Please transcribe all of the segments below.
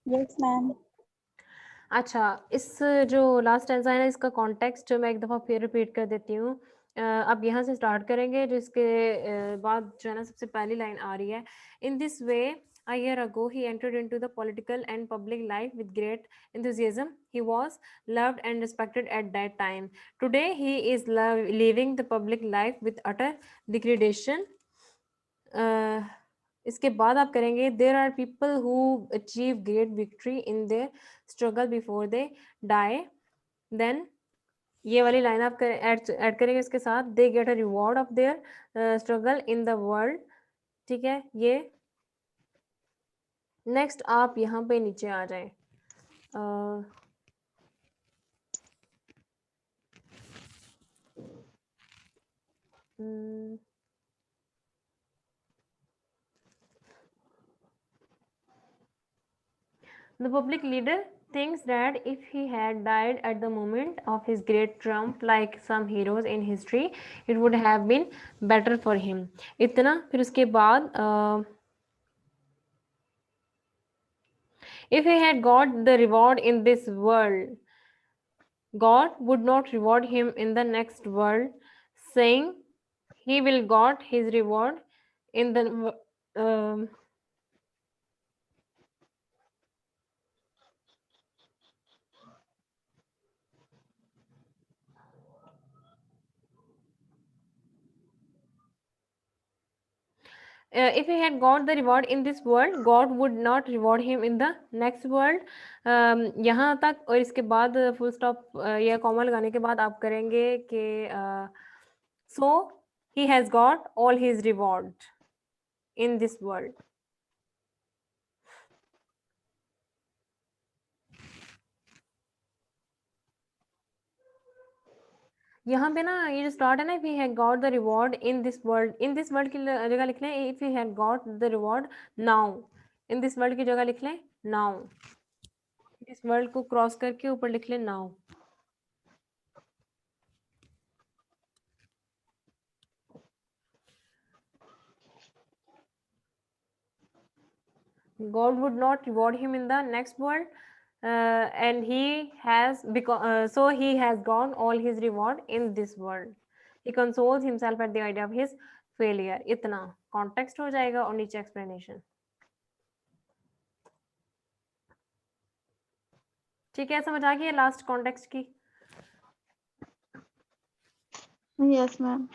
Yes ma'am. अच्छा, इस जो लास्ट स्टैन्ज़ा है ना, इसका कॉन्टेक्स्ट मैं एक दफ़ा फिर रिपीट कर देती हूँ। अब यहाँ से स्टार्ट करेंगे, जिसके बाद जो है ना सबसे पहली लाइन आ रही है, in this way a year ago he entered into the political and public life with great enthusiasm. He was loved and respected at that time. Today he is leaving the public life with utter degradation. इसके बाद आप करेंगे, there are people who achieve great victory in their struggle before they die, then ये वाली line आप add करेंगे इसके साथ, they get a reward of their struggle in the world. ठीक है, ये नेक्स्ट आप यहाँ पे नीचे आ जाएं। The public leader thinks that if he had died at the moment of his great triumph like some heroes in history, it would have been better for him. इतना, फिर उसके बाद if he had got the reward in this world, God would not reward him in the next world, saying he will got his reward in the if he had got the reward in this world, God would not reward him in the next world. यहाँ तक, और इसके बाद full stop या comma लगाने के बाद आप करेंगे कि so he has got all his reward in this world. यहाँ पे ना ये जो स्टार्ट है ना, if he had got the reward in this world, in this world की जगह लिख लें if he had got the reward now, in this world की जगह लिख लें now, इस वर्ल्ड को क्रॉस करके ऊपर लिख लें now. God would not reward him in the next world, and he has so he has gone all his reward in this world. He consoles himself at the idea of his failure. इतना context हो जाएगा और नीचे explanation. ठीक है, समझ आ गई last context की? Yes ma'am.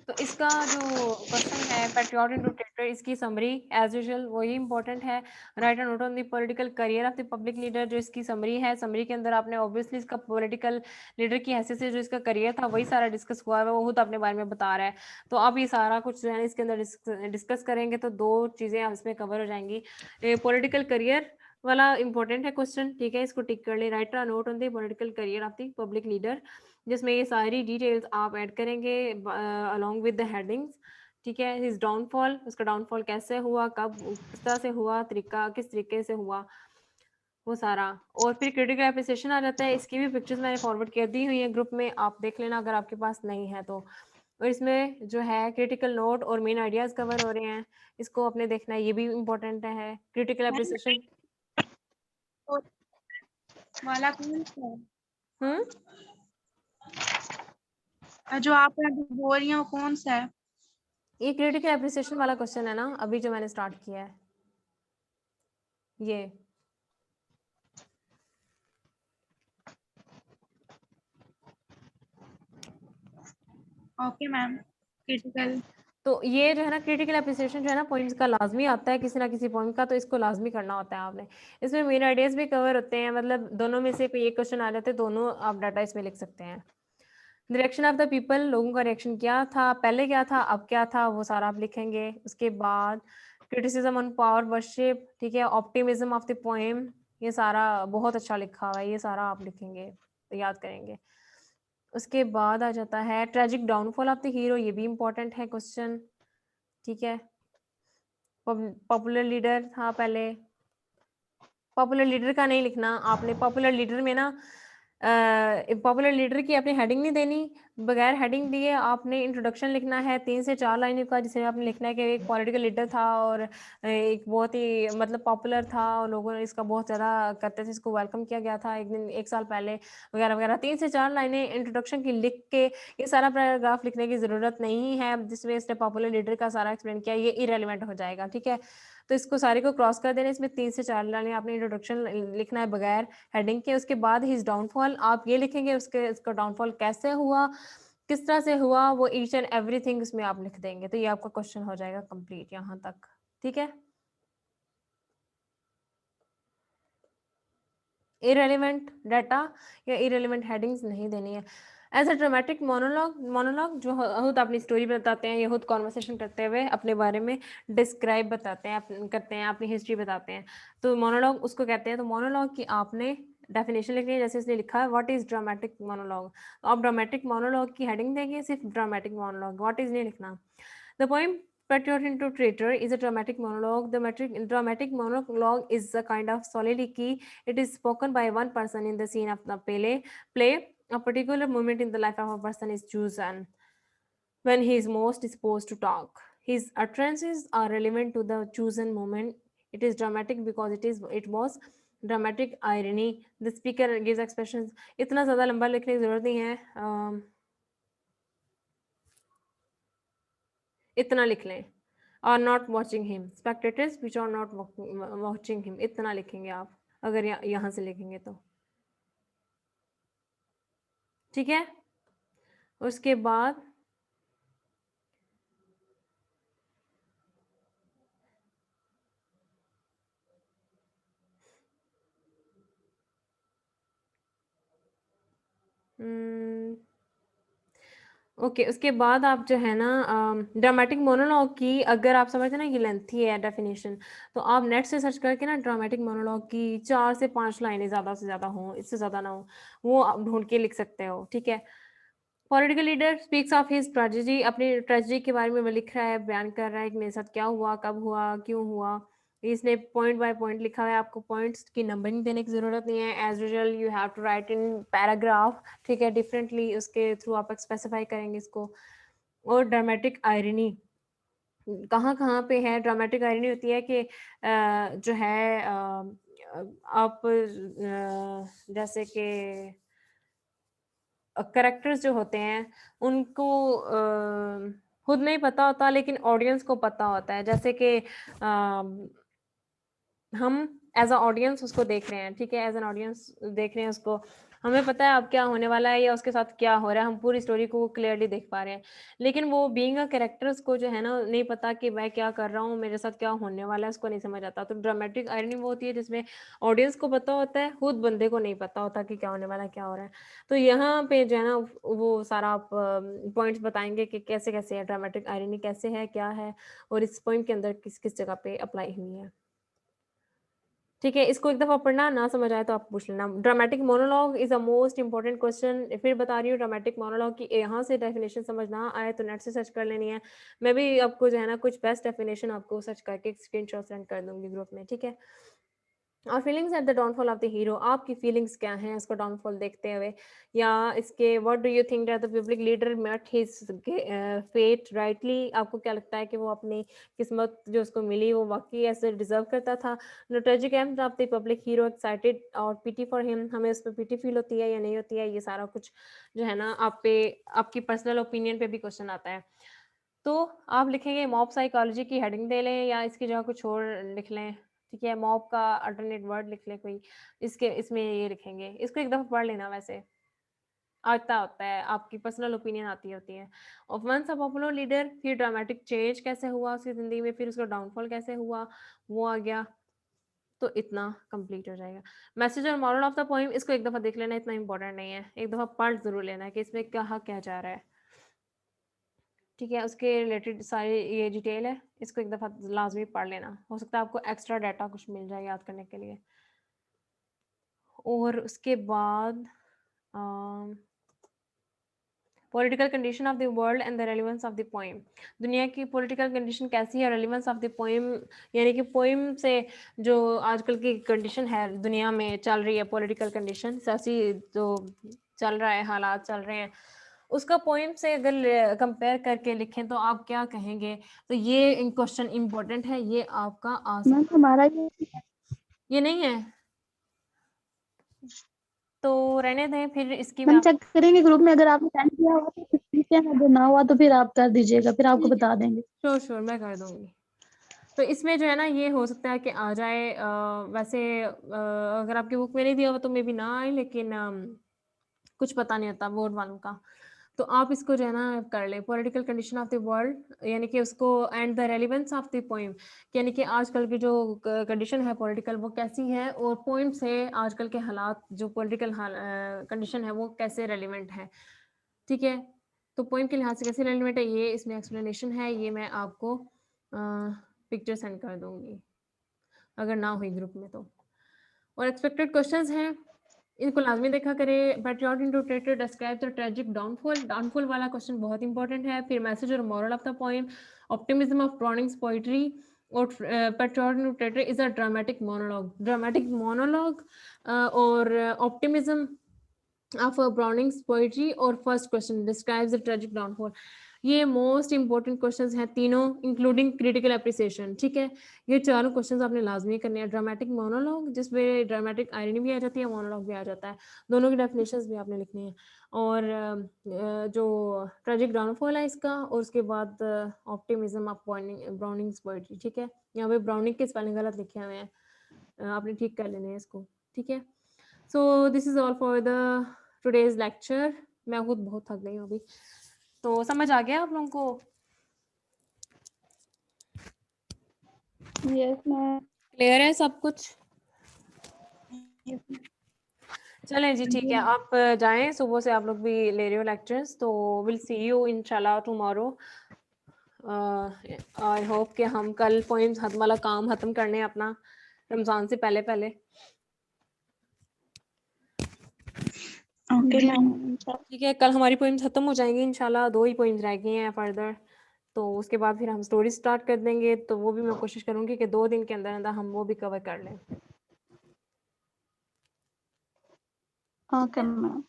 तो इसका जो क्वेश्चन है पैट्रियोटिक डिक्टेटर, इसकी समरी एज यूजुअल वही इंपॉर्टेंट है। Right a note on the political career of the public leader, जो इसकी समरी है, समरी के अंदर आपने ऑब्वियसली इसका पॉलिटिकल लीडर की हैसियत से जो इसका करियर था वही सारा डिस्कस हुआ है, वो खुद अपने बारे में बता रहा है। तो अब ये सारा कुछ जो है इसके अंदर डिस्कस करेंगे तो दो चीज़ें इसमें कवर हो जाएंगी। पॉलिटिकल करियर वाला इंपॉर्टेंट है क्वेश्चन, ठीक है, इसको टिक कर ले। Right a note on the political career of the public leader, जिसमें ये सारी डिटेल्स आप ऐड करेंगे अलॉन्ग विद द हेडिंग्स। ठीक है, हिज डाउनफॉल, उसका डाउनफॉल कैसे हुआ, कब, किस तरह से हुआ, तरीका किस तरीके से हुआ, वो सारा। और फिर क्रिटिकल एप्रिसिएशन आ जाता है, इसकी भी पिक्चर्स मैंने फॉरवर्ड कर दी हुई है ग्रुप में, आप देख लेना अगर आपके पास नहीं है तो। और इसमें जो है क्रिटिकल नोट और मेन आइडियाज कवर हो रहे हैं, इसको आपने देखना है, ये भी इम्पोर्टेंट है। क्रिटिकल एप्रिसिएशन वाला कौन सा हम्म है जो आप बोल रही हैं, वो कौन सा है? ये क्रिटिकल एप्रिसिएशन वाला क्वेश्चन है ना, अभी जो मैंने स्टार्ट किया है ये। Okay ma'am. क्रिटिकल। तो ये जो है ना क्रिटिकल एप्रिसिएशन जो है ना पॉइंट्स का लाजमी आता है किसी ना किसी पॉइंट का, तो इसको लाजमी करना होता है आपने। इसमें मेन आइडियाज भी कवर होते हैं, मतलब दोनों में से कोई एक क्वेश्चन आ जाते हैं, दोनों आप डाटा इसमें लिख सकते हैं। डायरेक्शन ऑफ द पीपल, लोगों का रिएक्शन क्या था, पहले क्या था अब क्या था, वो सारा आप लिखेंगे। उसके बाद क्रिटिसिज्म ऑन पावर वर्शिप, ठीक है, ऑप्टिमिज्म ऑफ द पोएम, ये सारा बहुत अच्छा लिखा हुआ है, ये सारा आप लिखेंगे, तो याद करेंगे। उसके बाद आ जाता है tragic downfall of the hero, ये भी इंपॉर्टेंट है क्वेश्चन, ठीक है। पॉपुलर लीडर था पहले, पॉपुलर लीडर का नहीं लिखना आपने, पॉपुलर लीडर में ना पॉपुलर लीडर की आपने हेडिंग नहीं देनी, बगैर हेडिंग दिए आपने इंट्रोडक्शन लिखना है 3 से 4 लाइनों का, जिसमें आपने लिखना है कि एक पॉलिटिकल लीडर था और एक बहुत ही मतलब पॉपुलर था और लोगों ने इसका बहुत ज़्यादा करते थे, इसको वेलकम किया गया था एक दिन 1 साल पहले वगैरह-वगैरह। 3 से 4 लाइनें इंट्रोडक्शन की लिख के ये सारा पैराग्राफ लिखने की ज़रूरत नहीं है, जिसमें इसने पॉपुलर लीडर का सारा एक्सप्लेन किया, ये इर्रेलेवेंट हो जाएगा, ठीक है? तो इसको सारे को क्रॉस कर देना, इसमें 3 से 4 लाइनें आपने इंट्रोडक्शन लिखना है बगैर हेडिंग के। उसके बाद हिज डाउनफॉल आप ये लिखेंगे, उसके इसका डाउनफॉल कैसे हुआ, किस तरह से हुआ, वो ईच एंड एवरीथिंग इसमें आप लिख देंगे। तो ये आपका क्वेश्चन हो जाएगा कंप्लीट यहाँ तक, ठीक है? इर्रेलेवेंट डाटा या इर्रेलेवेंट हेडिंग्स नहीं देनी है। एज़ अ ड्रामेटिक मोनोलॉग जो खुद अपनी स्टोरी बताते हैं या खुद कन्वर्सेशन करते हुए अपने बारे में डिस्क्राइब बताते हैं, करते हैं, अपनी हिस्ट्री बताते हैं। तो मोनोलॉग उसको कहते हैं। तो मोनोलॉग की आपने डेफिनेशन लिखनी है, जैसे इसने लिखा है व्हाट इज़ ड्रामेटिक मोनोलॉग। तो आप ड्रामेटिक मोनोलॉग की हेडिंग देंगे, सिर्फ ड्रामेटिक मोनोलॉग, व्हाट इज़ नहीं लिखना। The poem Patriotic to Traitor is a dramatic monologue. The dramatic monologue is a kind of soliloquy. It is spoken by one person in the scene of the play. A particular moment in the life of a person is chosen when he is most disposed to talk. His utterances are relevant to the chosen moment. It is dramatic because it was dramatic irony. The speaker gives expressions. इतना ज़्यादा लंबा लिखने की ज़रूरत नहीं है, इतना लिख लें। Are not watching him, spectators which are not watching him, इतना लिखेंगे आप अगर यहाँ से लिखेंगे तो, ठीक है? उसके बाद ओके, उसके बाद आप जो है ना ड्रामेटिक मोनोलॉग की, अगर आप समझते हैं ना ये लेंथी है डेफिनेशन, तो आप नेट से सर्च करके ना ड्रामेटिक मोनोलॉग की 4 से 5 लाइनें ज़्यादा से ज़्यादा हों, इससे ज़्यादा ना हो, वो आप ढूंढ के लिख सकते हो, ठीक है? Political leader speaks of his tragedy, अपनी ट्रेजेडी के बारे में वो लिख रहा है, बयान कर रहा है कि मेरे साथ क्या हुआ, कब हुआ, क्यों हुआ। इसने पॉइंट बाय पॉइंट लिखा है, आपको पॉइंट्स की नंबरिंग देने की ज़रूरत नहीं है। As usual you have to write in paragraph, ठीक है? डिफरेंटली उसके थ्रू आप स्पेसिफाई करेंगे इसको। और ड्रामेटिक आयरनी कहाँ-कहाँ पे है? ड्रामेटिक आयरनी होती है कि जो है आप जैसे कि कैरेक्टर्स जो होते हैं उनको खुद नहीं पता होता लेकिन ऑडियंस को पता होता है। जैसे कि हम एज़ अ ऑडियंस उसको देख रहे हैं, ठीक है? एज़ एन ऑडियंस देख रहे हैं उसको, हमें पता है अब क्या होने वाला है या उसके साथ क्या हो रहा है, हम पूरी स्टोरी को क्लियरली देख पा रहे हैं। लेकिन वो बीइंग अ कैरेक्टर्स को जो है ना नहीं पता कि मैं क्या कर रहा हूँ, मेरे साथ क्या होने वाला है, उसको नहीं समझ आता। तो ड्रामेटिक आयरनी वो होती है जिसमें ऑडियंस को पता होता है, खुद बंदे को नहीं पता होता कि क्या होने वाला है, क्या हो रहा है। तो यहाँ पे जो है ना वो सारा आप पॉइंट्स बताएँगे कि कैसे-कैसे है, ड्रामेटिक आयरनी कैसे है, क्या है और इस पॉइंट के अंदर किस-किस जगह पे अप्लाई हुई है। ठीक है, इसको एक दफ़ा पढ़ना, ना समझ आए तो आप पूछ लेना। Dramatic monologue is a most important question, फिर बता रही हूँ ड्रामेटिक मोनोलॉग की यहाँ से डेफिनिशन समझ ना आए तो नेट से सर्च कर लेनी है। मैं भी आपको जो है ना कुछ बेस्ट डेफिनिशन आपको सर्च करके स्क्रीनशॉट सेंड कर दूँगी ग्रुप में, ठीक है? और feelings at the downfall of the hero, आपकी फीलिंग्स क्या हैं उसका डाउनफॉल देखते हुए, या इसके what do you think that the public leader met his fate rightly, आपको क्या लगता है कि वो अपनी किस्मत जो उसको मिली वो वाकई ऐसे डिजर्व करता था। No tragic end of the public hero excited और पीटी फॉर हिम, हमें उस पर पीटी फील होती है या नहीं होती है, ये सारा कुछ जो है ना आप पे आपकी पर्सनल ओपिनियन पे भी क्वेश्चन आता है। तो आप लिखेंगे मॉब साइकोलॉजी की हेडिंग दे लें या इसकी जगह कुछ और लिख लें, ठीक है? मॉब का अल्टरनेट वर्ड लिख लें कोई, इसके इसमें ये लिखेंगे। इसको एक दफ़ा पढ़ लेना वैसे, आता होता है, आपकी पर्सनल ओपिनियन आती होती है। और वन्स अ पॉपुलर लीडर, फिर ड्रामेटिक चेंज कैसे हुआ उसकी ज़िंदगी में, फिर उसका डाउनफॉल कैसे हुआ, वो आ गया। तो इतना कंप्लीट हो जाएगा। मैसेज और मोरल ऑफ द पोएम इसको एक दफ़ा देख लेना, इतना इम्पोर्टेंट नहीं है। एक दफ़ा पढ़ ज़रूर लेना कि इसमें कहा क्या जा रहा है। ठीक है, उसके रिलेटेड सारी ये डिटेल है, इसको एक दफ़ा लाज़मी पढ़ लेना। हो सकता है आपको एक्स्ट्रा डाटा कुछ मिल जाए याद करने के लिए। और उसके बाद uh, political condition of the world and the relevance of the poem. दुनिया की पॉलिटिकल कंडीशन कैसी है, रेलिवेंस ऑफ द पोएम यानी कि पोएम से जो आजकल की कंडीशन है दुनिया में चल रही है, पॉलिटिकल कंडीशन ऐसी जो चल रहा है, हालात चल रहे हैं, उसका पोएम से अगर कंपेयर करके लिखें तो आप क्या कहेंगे? तो ये क्वेश्चन इम्पोर्टेंट है, ये आपका आ सकता है। हमारा ये नहीं है तो रहने दें, फिर इसकी मैम चेक करेंगे ग्रुप में, अगर आपने सेंड किया हुआ तो ठीक है, अगर ना हुआ तो फिर आप कर दीजिएगा, फिर आपको बता देंगे। श्योर मैं कर दूंगी। तो इसमें जो है ना ये हो सकता है कि आ जाए, वैसे अगर आपकी बुक में नहीं दिया हुआ तो मे बी ना आए, लेकिन कुछ पता नहीं होता बोर्ड वालों का। तो आप इसको जो है ना कर लें, political condition of the world यानी कि उसको and the relevance of the poem, यानी कि आजकल की जो कंडीशन है पॉलिटिकल वो कैसी है, और पोएम से आजकल के हालात जो पॉलिटिकल कंडीशन है वो कैसे रेलिवेंट है। ठीक है, तो पोएम के लिहाज से कैसे रेलिवेंट है ये इसमें एक्सप्लेनेशन है, ये मैं आपको पिक्चर सेंड कर दूंगी अगर ना हुई ग्रुप में तो। और एक्सपेक्टेड क्वेश्चंस हैं, इनको लाजमी देखा करें। Patriot in literature describe the tragic downfall वाला क्वेश्चन बहुत इंपॉर्टेंट है। फिर मैसेज और moral of the poem, optimism of Browning's poetry, और patriot in literature is a dramatic monologue, और ऑप्टिमिज्म ऑफ ब्राउनिंग्स पोइट्री, और first question describes the tragic downfall. ये most important questions हैं तीनों, इंक्लूडिंग क्रिटिकल एप्रिसिएशन। ठीक है, ये चारों क्वेश्चंस आपने लाजमी करने हैं। ड्रामेटिक मोनोलॉग जिसमें ड्रामेटिक आयरनी भी आ जाती है, मोनोलॉग भी आ जाता है, दोनों की डेफिनेशंस भी आपने लिखनी है। और जो ट्रेजिक डाउनफॉल है इसका, और उसके बाद ऑप्टिमिज्म ऑफ ब्राउनिंग्स पोइट्री। ठीक है, यहाँ पे ब्राउनिंग के स्पेलिंग गलत लिखे हुए हैं, आपने ठीक कर लेने हैं इसको। ठीक है, so this is all for the today's lecture. मैं खुद बहुत थक गई हूँ अभी। तो समझ आ गया आप लोगों को? Yes ma'am. क्लियर है सब कुछ? चलें जी, ठीक है, आप जाएं, सुबह से आप लोग भी ले रहे हो लेक्चर्स, तो विल सी यू इंशाल्लाह टुमारो। आई होप कि हम कल पोइम्स खत्म वाला काम खत्म करने अपना रमजान से पहले पहले। Okay ma'am. ठीक है, कल हमारी पोइम्स खत्म हो जाएंगी इंशाल्लाह, 2 ही पोइम्स रह गई हैं फर्दर, तो उसके बाद फिर हम स्टोरी स्टार्ट कर देंगे, तो वो भी मैं कोशिश करूंगी कि 2 दिन के अंदर अंदर हम वो भी कवर कर लें। Okay ma'am.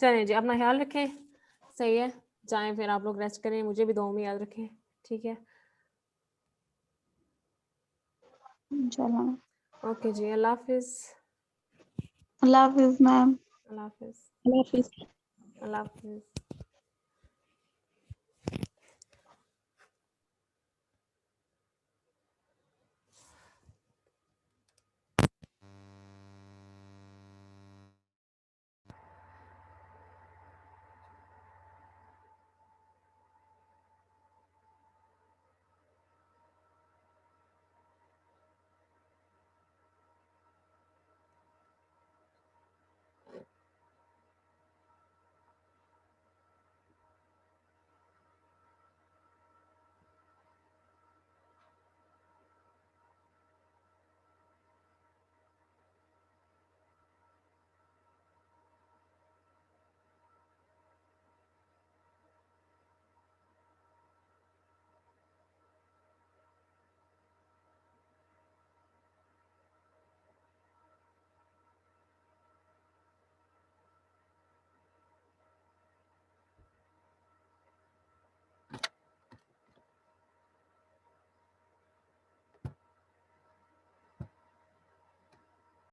चलें जी, अपना ख्याल रखें। सही है, जाएं फिर आप लोग रेस्ट करें, मुझे भी दुआ में याद रखें। ठीक है, इंशाल्लाह। ओके जी, अल्लाह हाफिज। अल्लाह हाफिज मैम। अल्लाह हाफिज। अल्लाह हाफिज। अल्लाह हाफिज।